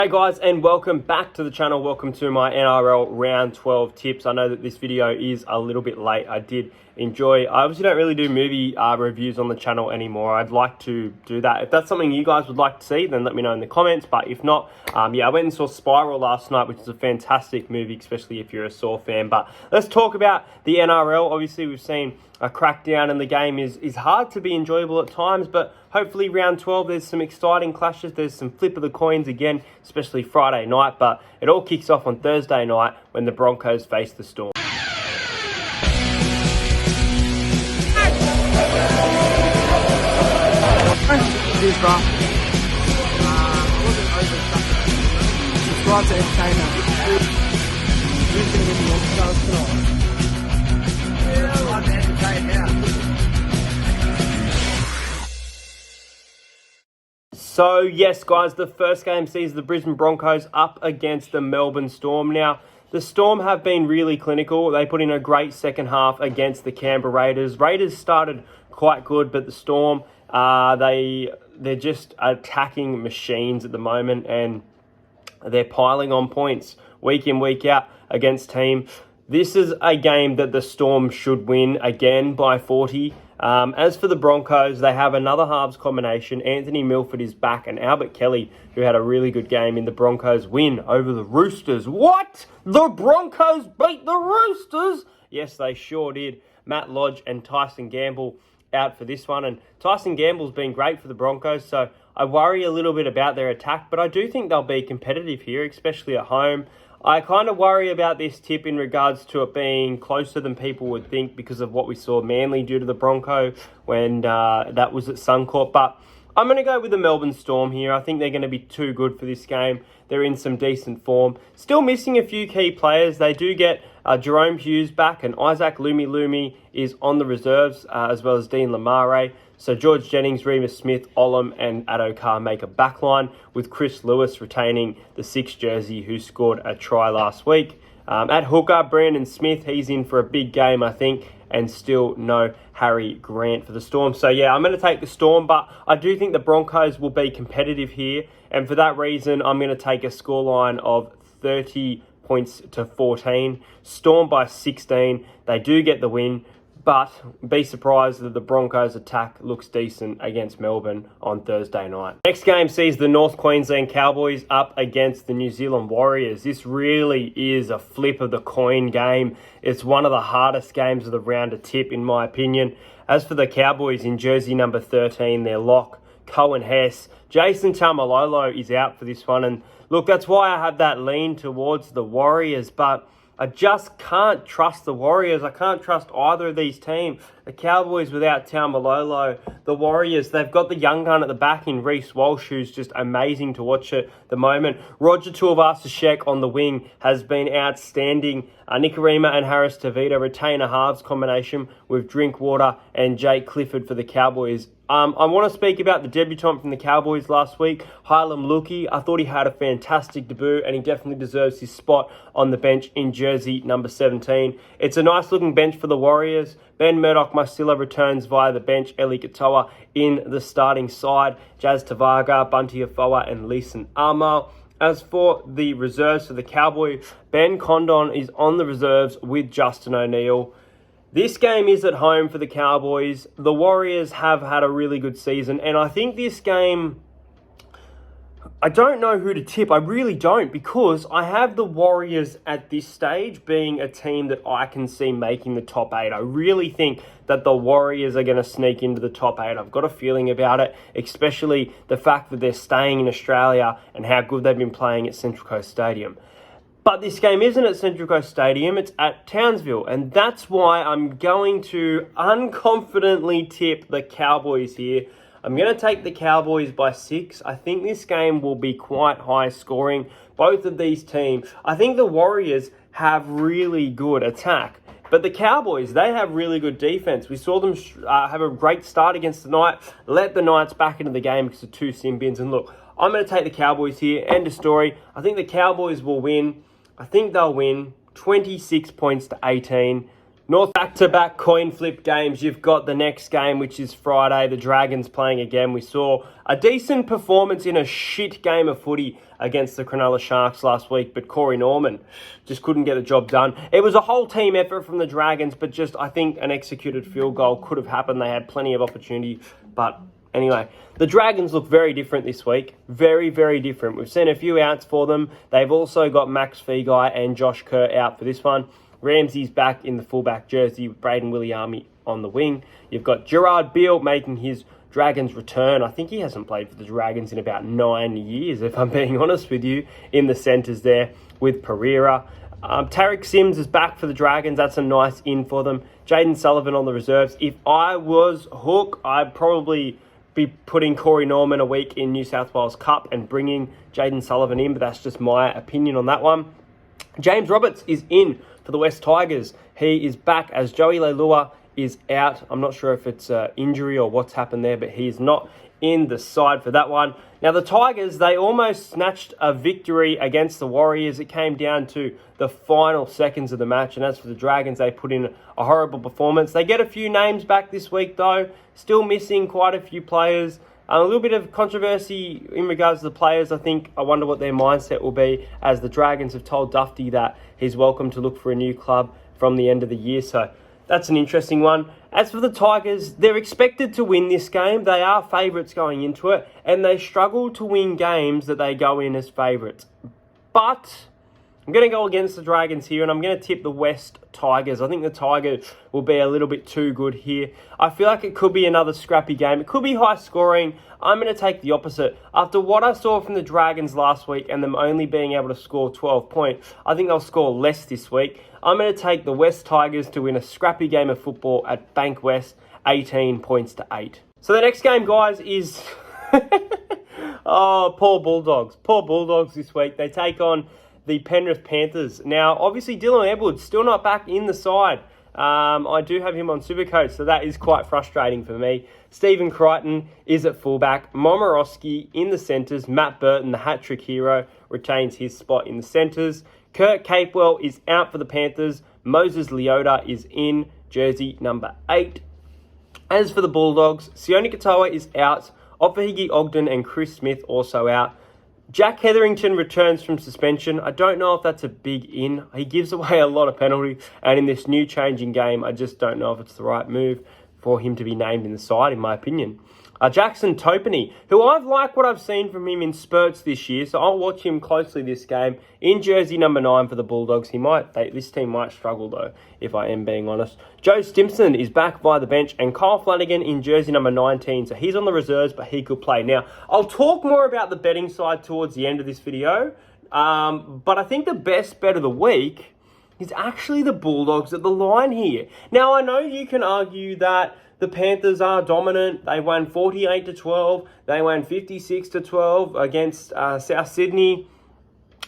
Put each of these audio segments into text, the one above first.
Hey guys, and welcome back to the channel. Welcome to my NRL Round 12 tips. I know that this video is a little bit late. I obviously don't really do movie reviews on the channel anymore. I'd like to do that. If that's something you guys would like to see, then let me know in the comments. But if not, I went and saw Spiral last night, which is a fantastic movie, especially if you're a Saw fan. But let's talk about the NRL. Obviously, we've seen a crackdown, and the game is hard to be enjoyable at times, but hopefully round 12 there's some exciting clashes. There's some flip of the coins again, especially Friday night, but it all kicks off on Thursday night when the Broncos face the Storm. Cheers, bro. Subscribe to Entertainer. Who's going to win the All-Stars tonight? So yes, guys, the first game sees the Brisbane Broncos up against the Melbourne Storm. Now, the Storm have been really clinical. They put in a great second half against the Canberra Raiders. Raiders started quite good, but the Storm, they're just attacking machines at the moment, and they're piling on points week in, week out against team. This is a game that the Storm should win again by 40. As for the Broncos, they have another halves combination. Anthony Milford is back, and Albert Kelly, who had a really good game in the Broncos win over the Roosters. What? The Broncos beat the Roosters? Yes, they sure did. Matt Lodge and Tyson Gamble out for this one, and Tyson Gamble's been great for the Broncos, so I worry a little bit about their attack, but I do think they'll be competitive here, especially at home. I kind of worry about this tip in regards to it being closer than people would think because of what we saw Manly do to the Broncos when that was at Suncorp. But I'm going to go with the Melbourne Storm here. I think they're going to be too good for this game. They're in some decent form. Still missing a few key players. They do get Jerome Hughes back, and Isaac Lumi is on the reserves, as well as Dean Lamare. So George Jennings, Remus Smith, Olam and Addo-Carr make a backline, with Chris Lewis retaining the 6th jersey, who scored a try last week. At hooker, Brandon Smith, he's in for a big game, I think, and still no Harry Grant for the Storm. So yeah, I'm going to take the Storm, but I do think the Broncos will be competitive here, and for that reason, I'm going to take a scoreline of 30 points to 14. Storm by 16. They do get the win, but be surprised that the Broncos attack looks decent against Melbourne on Thursday night. Next game sees the North Queensland Cowboys up against the New Zealand Warriors. This really is a flip of the coin game. It's one of the hardest games of the round to tip, in my opinion. As for the Cowboys, in jersey number 13, their lock, Cohen Hess. Jason Taumalolo is out for this one. And look, that's why I have that lean towards the Warriors, but I just can't trust the Warriors. I can't trust either of these teams. The Cowboys without Taumalolo. The Warriors, they've got the young gun at the back in Reece Walsh, who's just amazing to watch at the moment. Roger Tuivasa-Sheck on the wing has been outstanding. Nikorima and Harris Tavita retain a halves combination with Drinkwater and Jake Clifford for the Cowboys. I want to speak about the debutant from the Cowboys last week, Hylam Luki. I thought he had a fantastic debut, and he definitely deserves his spot on the bench in jersey number 17. It's a nice looking bench for the Warriors. Ben Murdoch-Masila returns via the bench. Eli Katoa in the starting side. Jazz Tavaga, Bunty Afoa and Leeson Armour. As for the reserves for the Cowboys, Ben Condon is on the reserves with Justin O'Neill. This game is at home for the Cowboys. The Warriors have had a really good season, and I think this game, I don't know who to tip. I really don't, because I have the Warriors at this stage being a team that I can see making the top 8. I really think that the Warriors are going to sneak into the top 8. I've got a feeling about it, especially the fact that they're staying in Australia and how good they've been playing at Central Coast Stadium. But this game isn't at Central Coast Stadium, it's at Townsville, and that's why I'm going to unconfidently tip the Cowboys here. I'm going to take the Cowboys by 6. I think this game will be quite high scoring. Both of these teams, I think the Warriors have really good attack, but the Cowboys, they have really good defense. We saw them have a great start against the Knights, let the Knights back into the game because of 2 sin bins, and look, I'm going to take the Cowboys here. End of story. I think the Cowboys will win. I think they'll win 26 points to 18. North back-to-back coin flip games. You've got the next game, which is Friday. The Dragons playing again. We saw a decent performance in a shit game of footy against the Cronulla Sharks last week, but Corey Norman just couldn't get the job done. It was a whole team effort from the Dragons, but just I think an executed field goal could have happened. They had plenty of opportunity, but anyway, the Dragons look very different this week. Very, very different. We've seen a few outs for them. They've also got Max Feagai and Josh Kerr out for this one. Ramsey's back in the fullback jersey with Braden Williami on the wing. You've got Gerard Beale making his Dragons return. I think he hasn't played for the Dragons in about 9 years, if I'm being honest with you, in the centres there with Pereira. Tarek Sims is back for the Dragons. That's a nice in for them. Jaden Sullivan on the reserves. If I was Hook, I'd probably be putting Corey Norman a week in New South Wales Cup and bringing Jaden Sullivan in, but that's just my opinion on that one. James Roberts is in for the West Tigers. He is back as Joey Leilua is out. I'm not sure if it's injury or what's happened there, but he is not in the side for that one. Now, the Tigers, they almost snatched a victory against the Warriors. It came down to the final seconds of the match, and as for the Dragons, they put in a horrible performance. They get a few names back this week, though. Still missing quite a few players. A little bit of controversy in regards to the players, I think. I wonder what their mindset will be, as the Dragons have told Dufty that he's welcome to look for a new club from the end of the year. So that's an interesting one. As for the Tigers, they're expected to win this game. They are favourites going into it, and they struggle to win games that they go in as favourites. But I'm going to go against the Dragons here, and I'm going to tip the West Tigers. I think the Tigers will be a little bit too good here. I feel like it could be another scrappy game. It could be high scoring. I'm going to take the opposite. After what I saw from the Dragons last week and them only being able to score 12 points, I think they'll score less this week. I'm going to take the West Tigers to win a scrappy game of football at Bank West, 18 points to 8. So the next game, guys, is... oh, poor Bulldogs. Poor Bulldogs this week. They take on the Penrith Panthers. Now, obviously, Dylan Edwards still not back in the side. I do have him on Supercoach, so that is quite frustrating for me. Stephen Crichton is at fullback. Momorowski in the centres. Matt Burton, the hat-trick hero, retains his spot in the centres. Kurt Capewell is out for the Panthers. Moses Leota is in, jersey number 8. As for the Bulldogs, Sione Katoa is out. Ofahigi Ogden and Chris Smith also out. Jack Hetherington returns from suspension. I don't know if that's a big in. He gives away a lot of penalties, and in this new changing game, I just don't know if it's the right move for him to be named in the side, in my opinion. Jackson Topany, who I've liked what I've seen from him in spurts this year, so I'll watch him closely this game. In jersey number 9 for the Bulldogs. This team might struggle, though, if I am being honest. Joe Stimson is back via the bench, and Kyle Flanagan in jersey number 19. So he's on the reserves, but he could play. Now, I'll talk more about the betting side towards the end of this video, but I think the best bet of the week is actually the Bulldogs at the line here. Now, I know you can argue that the Panthers are dominant. They won 48-12. They won 56-12 against South Sydney.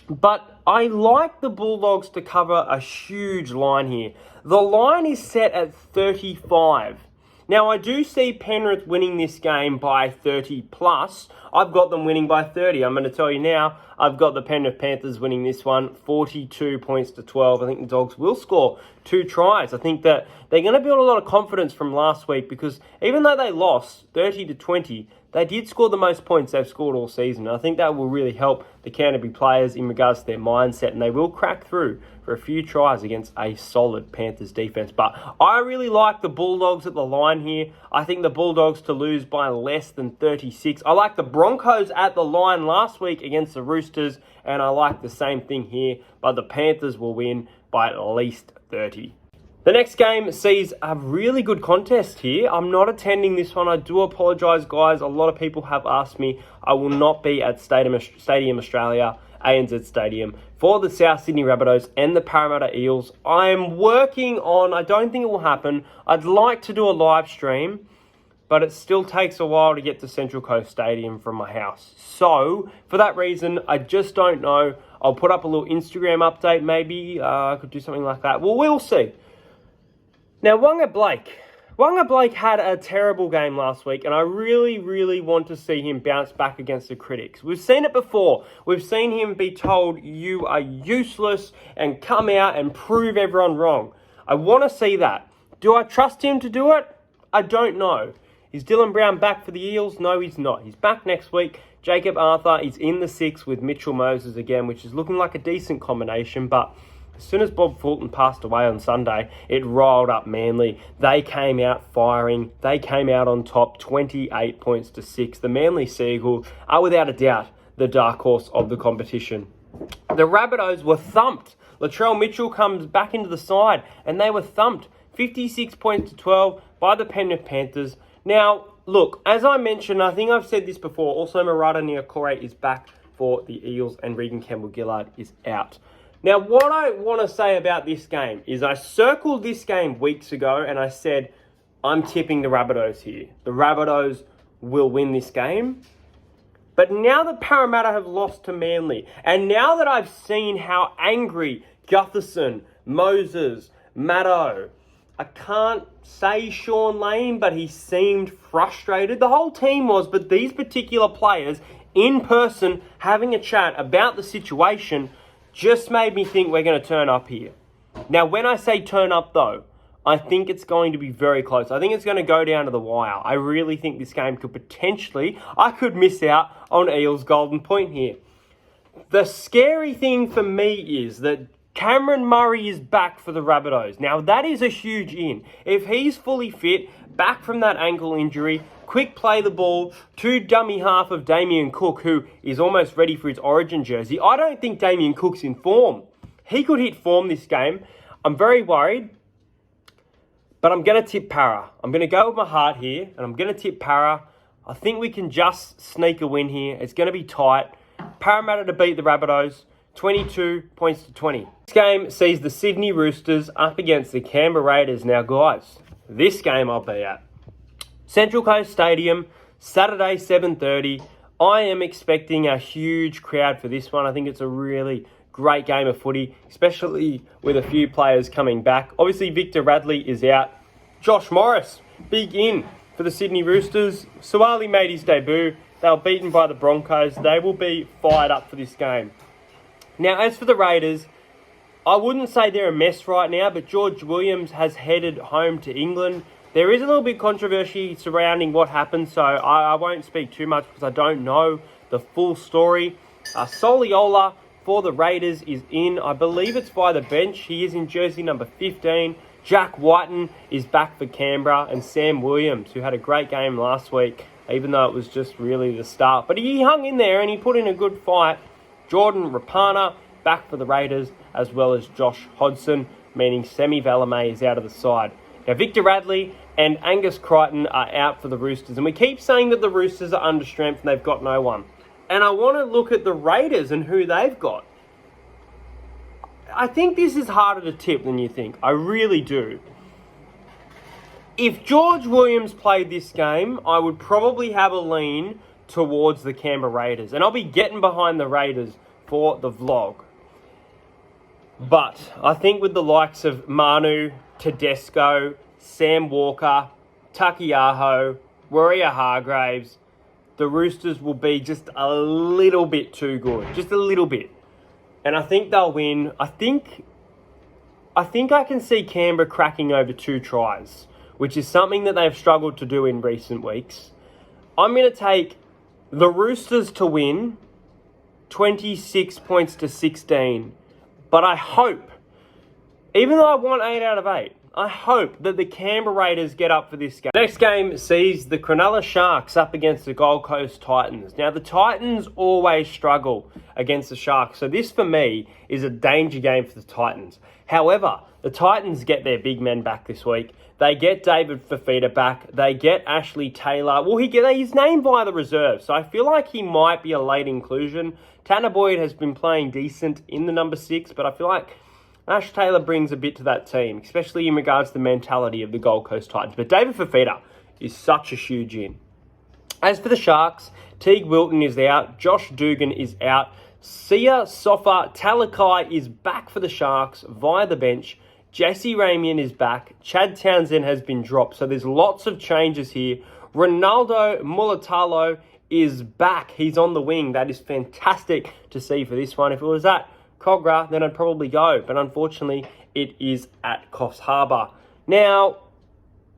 But I like the Bulldogs to cover a huge line here. The line is set at 35. Now, I do see Penrith winning this game by 30 plus. I've got them winning by 30. I'm going to tell you now, I've got the Penrith Panthers winning this one, 42 points to 12. I think the Dogs will score 2 tries. I think that they're going to build a lot of confidence from last week, because even though they lost 30-20, they did score the most points they've scored all season. And I think that will really help the Canterbury players in regards to their mindset, and they will crack through for a few tries against a solid Panthers defense. But I really like the Bulldogs at the line here. I think the Bulldogs to lose by less than 36. I like the Broncos at the line last week against the Roosters, and I like the same thing here, but the Panthers will win by at least 30. The next game sees a really good contest here. I'm not attending this one. I do apologise, guys. A lot of people have asked me. I will not be at Stadium Australia, ANZ Stadium, for the South Sydney Rabbitohs and the Parramatta Eels. I'm working on, I don't think it will happen. I'd like to do a live stream, but it still takes a while to get to Central Coast Stadium from my house. So, for that reason, I just don't know. I'll put up a little Instagram update maybe. I could do something like that. Well, we'll see. Now, Wanga Blake had a terrible game last week, and I really, really want to see him bounce back against the critics. We've seen it before. We've seen him be told, you are useless, and come out and prove everyone wrong. I want to see that. Do I trust him to do it? I don't know. Is Dylan Brown back for the Eels? No, he's not. He's back next week. Jacob Arthur is in the 6 with Mitchell Moses again, which is looking like a decent combination. But as soon as Bob Fulton passed away on Sunday, it rolled up Manly. They came out firing. They came out on top, 28 points to 6. The Manly Seagulls are without a doubt the dark horse of the competition. The Rabbitohs were thumped. Latrell Mitchell comes back into the side, and they were thumped 56 points to 12 by the Penrith Panthers. Now, look, as I mentioned, I think I've said this before, also Marata Niokore is back for the Eels and Regan Campbell-Gillard is out. Now, what I want to say about this game is I circled this game weeks ago and I said, I'm tipping the Rabbitohs here. The Rabbitohs will win this game. But now the Parramatta have lost to Manly, and now that I've seen how angry Gutherson, Moses, Maddo, I can't say Sean Lane, but he seemed frustrated. The whole team was, but these particular players in person having a chat about the situation just made me think we're going to turn up here. Now, when I say turn up, though, I think it's going to be very close. I think it's going to go down to the wire. I really think this game could potentially, I could miss out on Eels' golden point here. The scary thing for me is that Cameron Murray is back for the Rabbitohs. Now, that is a huge in. If he's fully fit, back from that ankle injury, quick play the ball to dummy half of Damien Cook, who is almost ready for his Origin jersey. I don't think Damien Cook's in form. He could hit form this game. I'm very worried, but I'm going to tip Para. I'm going to go with my heart here, and I'm going to tip Para. I think we can just sneak a win here. It's going to be tight. Parramatta to beat the Rabbitohs, 22 points to 20. This game sees the Sydney Roosters up against the Canberra Raiders. Now, guys, this game I'll be at Central Coast Stadium, Saturday, 7:30. I am expecting a huge crowd for this one. I think it's a really great game of footy, especially with a few players coming back. Obviously, Victor Radley is out. Josh Morris, big in for the Sydney Roosters. Suwali made his debut. They were beaten by the Broncos. They will be fired up for this game. Now, as for the Raiders, I wouldn't say they're a mess right now, but George Williams has headed home to England. There is a little bit of controversy surrounding what happened, so I won't speak too much because I don't know the full story. Soliola for the Raiders is in. I believe it's by the bench. He is in jersey number 15. Jack Whiten is back for Canberra, and Sam Williams, who had a great game last week, even though it was just really the start. But he hung in there and he put in a good fight. Jordan Rapana back for the Raiders, as well as Josh Hodgson, meaning Semi Valame is out of the side. Now, Victor Radley and Angus Crichton are out for the Roosters, and we keep saying that the Roosters are under strength and they've got no one. And I want to look at the Raiders and who they've got. I think this is harder to tip than you think. I really do. If George Williams played this game, I would probably have a lean towards the Canberra Raiders. And I'll be getting behind the Raiders for the vlog. But I think with the likes of Manu, Tedesco, Sam Walker, Takiaho, Warrior Hargraves, the Roosters will be just a little bit too good. Just a little bit. And I think they'll win. I think I can see Canberra cracking over 2 tries, which is something that they've struggled to do in recent weeks. I'm going to take the Roosters to win 26 points to 16. But I hope, even though I want 8 out of 8, I hope that the Canberra Raiders get up for this game. Next game sees the Cronulla Sharks up against the Gold Coast Titans. Now, the Titans always struggle against the Sharks, so this, for me, is a danger game for the Titans. However, the Titans get their big men back this week. They get David Fafita back. They get Ashley Taylor. Well, he's named via the reserve, so I feel like he might be a late inclusion. Tanner Boyd has been playing decent in the number 6, but I feel like Ash Taylor brings a bit to that team, especially in regards to the mentality of the Gold Coast Titans. But David Fafita is such a huge in. As for the Sharks, Teague Wilton is out. Josh Dugan is out. Sia Sofa Talakai is back for the Sharks via the bench. Jesse Ramian is back. Chad Townsend has been dropped. So there's lots of changes here. Ronaldo Mulatalo is back. He's on the wing. That is fantastic to see for this one. If it was at Cogra, then I'd probably go. But unfortunately, it is at Coffs Harbour. Now,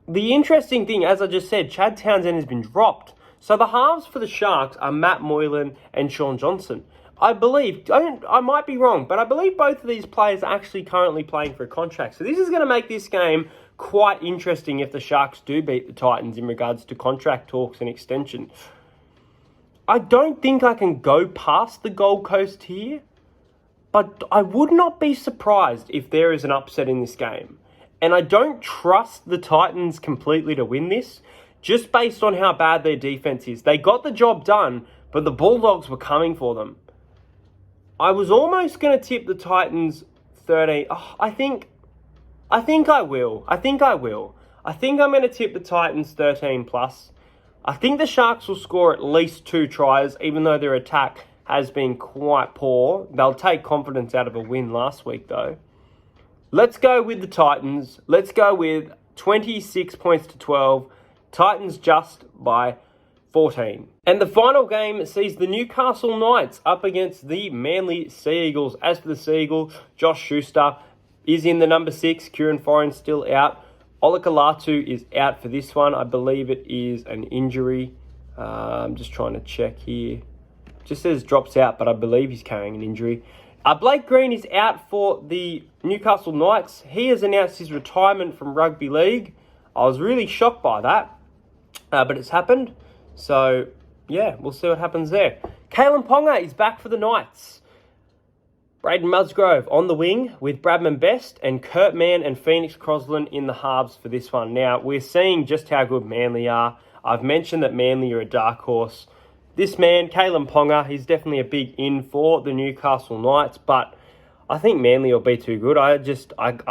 the interesting thing, as I just said, Chad Townsend has been dropped. So the halves for the Sharks are Matt Moylan and Sean Johnson. I believe, I might be wrong, but I believe both of these players are actually currently playing for a contract. So this is going to make this game quite interesting if the Sharks do beat the Titans in regards to contract talks and extension. I don't think I can go past the Gold Coast here, but I would not be surprised if there is an upset in this game. And I don't trust the Titans completely to win this, just based on how bad their defense is. They got the job done, but the Bulldogs were coming for them. I was almost going to tip the Titans 13. Oh, I think I will. I think I'm going to tip the Titans 13 plus. I think the Sharks will score at least 2 tries, even though their attack has been quite poor. They'll take confidence out of a win last week, though. Let's go with the Titans. Let's go with 26 points to 12. Titans just by 14. And the final game sees the Newcastle Knights up against the Manly Sea Eagles. As for the Sea Eagles, Josh Schuster is in the number 6. Kieran Foran's still out. Olakalatu is out for this one. I believe it is an injury. I'm just trying to check here. Just says drops out, but I believe he's carrying an injury. Blake Green is out for the Newcastle Knights. He has announced his retirement from rugby league. I was really shocked by that, but it's happened. So, yeah, we'll see what happens there. Kalen Ponga is back for the Knights. Braden Musgrove on the wing with Bradman Best and Kurt Mann and Phoenix Crosland in the halves for this one. Now, we're seeing just how good Manly are. I've mentioned that Manly are a dark horse. This man, Kalen Ponga, he's definitely a big in for the Newcastle Knights, but I think Manly will be too good. I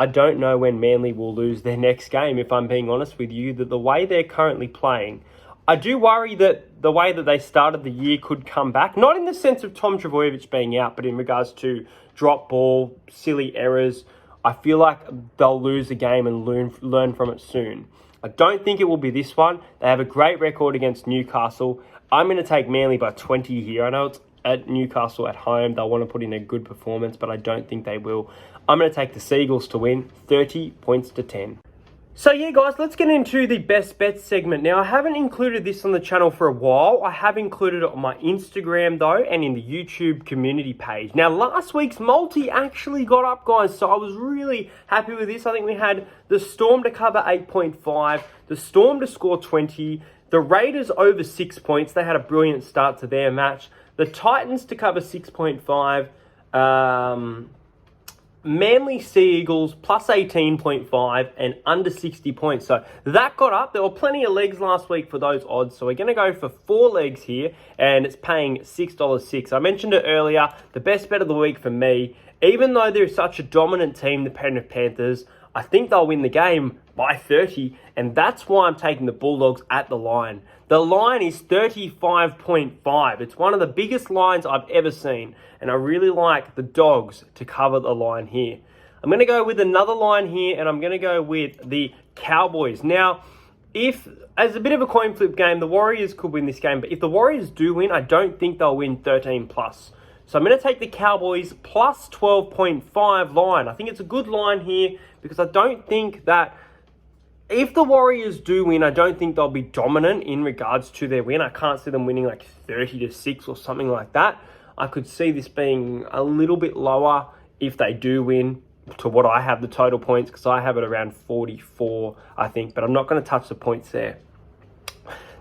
don't know when Manly will lose their next game, if I'm being honest with you, that the way they're currently playing, I do worry that the way that they started the year could come back, not in the sense of Tom Trbojevic being out, but in regards to drop ball, silly errors. I feel like they'll lose the game and learn from it soon. I don't think it will be this one. They have a great record against Newcastle. I'm going to take Manly by 20 here. I know it's at Newcastle at home. They'll want to put in a good performance, but I don't think they will. I'm going to take the Seagulls to win 30 points to 10. So yeah, guys, let's get into the best bets segment. Now, I haven't included this on the channel for a while. I have included it on my Instagram, though, and in the YouTube community page. Now, last week's multi actually got up, guys, so I was really happy with this. I think we had the Storm to cover 8.5, the Storm to score 20, the Raiders over 6 points. They had a brilliant start to their match. The Titans to cover 6.5, Manly Sea Eagles plus 18.5 and under 60 points. So that got up. There were plenty of legs last week for those odds. So we're going to go for 4 legs here, and it's paying $6.06. I mentioned it earlier, the best bet of the week for me. Even though they're such a dominant team, the Penrith Panthers, I think they'll win the game by 30, and that's why I'm taking the Bulldogs at the line. The line is 35.5. It's one of the biggest lines I've ever seen, and I really like the Dogs to cover the line here. I'm going to go with another line here, and I'm going to go with the Cowboys. Now, if, as a bit of a coin flip game, the Warriors could win this game, but if the Warriors do win, I don't think they'll win 13 plus. So I'm going to take the Cowboys plus 12.5 line. I think it's a good line here because I don't think that if the Warriors do win, I don't think they'll be dominant in regards to their win. I can't see them winning like 30-6 or something like that. I could see this being a little bit lower if they do win to what I have the total points, because I have it around 44, I think, but I'm not going to touch the points there.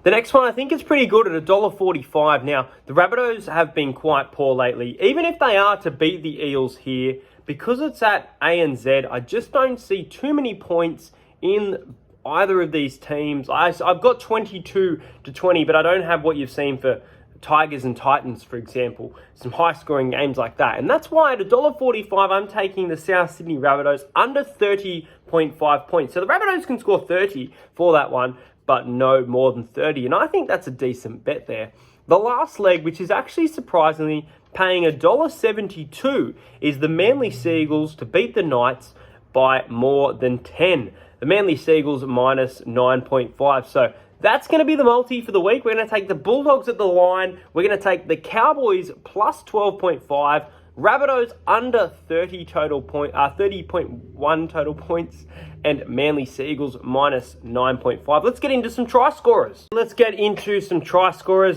The next one, I think, is pretty good at $1.45. Now, the Rabbitohs have been quite poor lately. Even if they are to beat the Eels here, because it's at ANZ, I just don't see too many points in either of these teams. I've got 22-20, but I don't have what you've seen for Tigers and Titans, for example. Some high-scoring games like that. And that's why at $1.45, I'm taking the South Sydney Rabbitohs under 30.5 points. So the Rabbitohs can score 30 for that one, but no more than 30. And I think that's a decent bet there. The last leg, which is actually surprisingly paying $1.72, is the Manly Sea Eagles to beat the Knights by more than 10. The Manly Sea Eagles minus 9.5. So that's going to be the multi for the week. We're going to take the Bulldogs at the line. We're going to take the Cowboys plus 12.5, Rabbitohs under 30.1 total points, and Manly Seagulls minus 9.5. Let's get into some try scorers.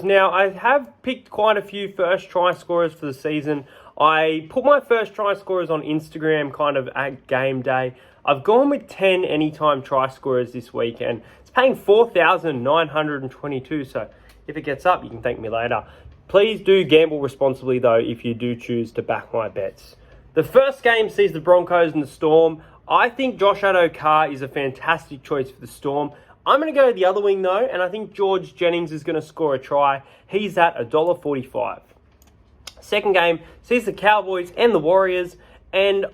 Now, I have picked quite a few first try scorers for the season. I put my first try scorers on Instagram kind of at game day. I've gone with 10 anytime try scorers this week, and it's paying $4,922. So if it gets up, you can thank me later. Please do gamble responsibly, though, if you do choose to back my bets. The first game sees the Broncos and the Storm. I think Josh Addo-Carr is a fantastic choice for the Storm. I'm going to go the other wing, though, and I think George Jennings is going to score a try. He's at $1.45. Second game sees the Cowboys and the Warriors, and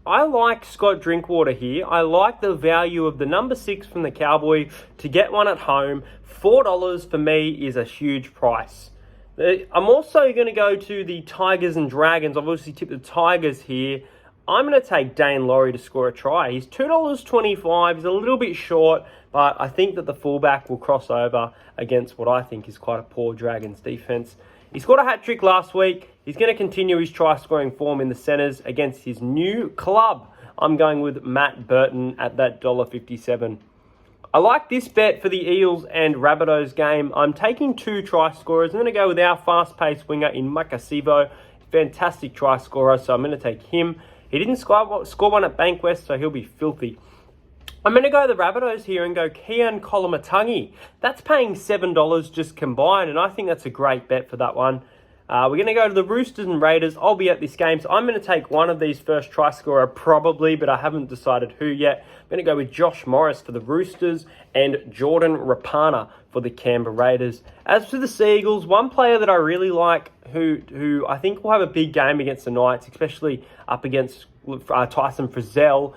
I like Scott Drinkwater here. I like the value of the number 6 from the Cowboy to get one at home. $4 for me is a huge price. I'm also going to go to the Tigers and Dragons. I've obviously tipped the Tigers here. I'm going to take Dane Laurie to score a try. He's $2.25. He's a little bit short, but I think that the fullback will cross over against what I think is quite a poor Dragons defense. He scored a hat-trick last week. He's going to continue his try-scoring form in the centres against his new club. I'm going with Matt Burton at that $1.57. I like this bet for the Eels and Rabbitohs game. I'm taking 2 try scorers. I'm going to go with our fast-paced winger in Makasivo. Fantastic try scorer, so I'm going to take him. He didn't score one at Bankwest, so he'll be filthy. I'm going to go the Rabbitohs here and go Kean Kolamatangi. That's paying $7 just combined, and I think that's a great bet for that one. We're going to go to the Roosters and Raiders. I'll be at this game, so I'm going to take one of these first try scorer probably, but I haven't decided who yet. I'm going to go with Josh Morris for the Roosters and Jordan Rapana for the Canberra Raiders. As for the Seagulls, one player that I really like who I think will have a big game against the Knights, especially up against Tyson Frizzell,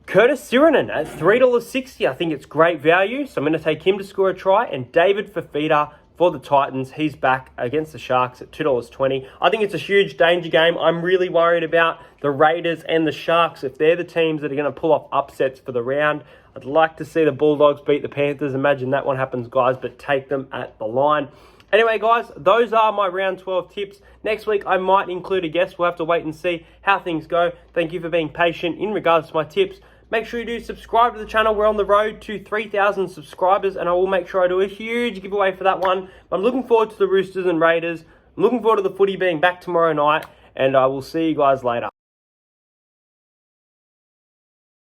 Curtis Sirenen at $3.60. I think it's great value, so I'm going to take him to score a try. And David Fafita for the Titans. He's back against the Sharks at $2.20. I think it's a huge danger game. I'm really worried about the Raiders and the Sharks. If they're the teams that are going to pull off upsets for the round, I'd like to see the Bulldogs beat the Panthers. Imagine that one happens, guys, but take them at the line. Anyway, guys, those are my round 12 tips. Next week, I might include a guest. We'll have to wait and see how things go. Thank you for being patient in regards to my tips. Make sure you do subscribe to the channel. We're on the road to 3,000 subscribers, and I will make sure I do a huge giveaway for that one. I'm looking forward to the Roosters and Raiders. I'm looking forward to the footy being back tomorrow night, and I will see you guys later.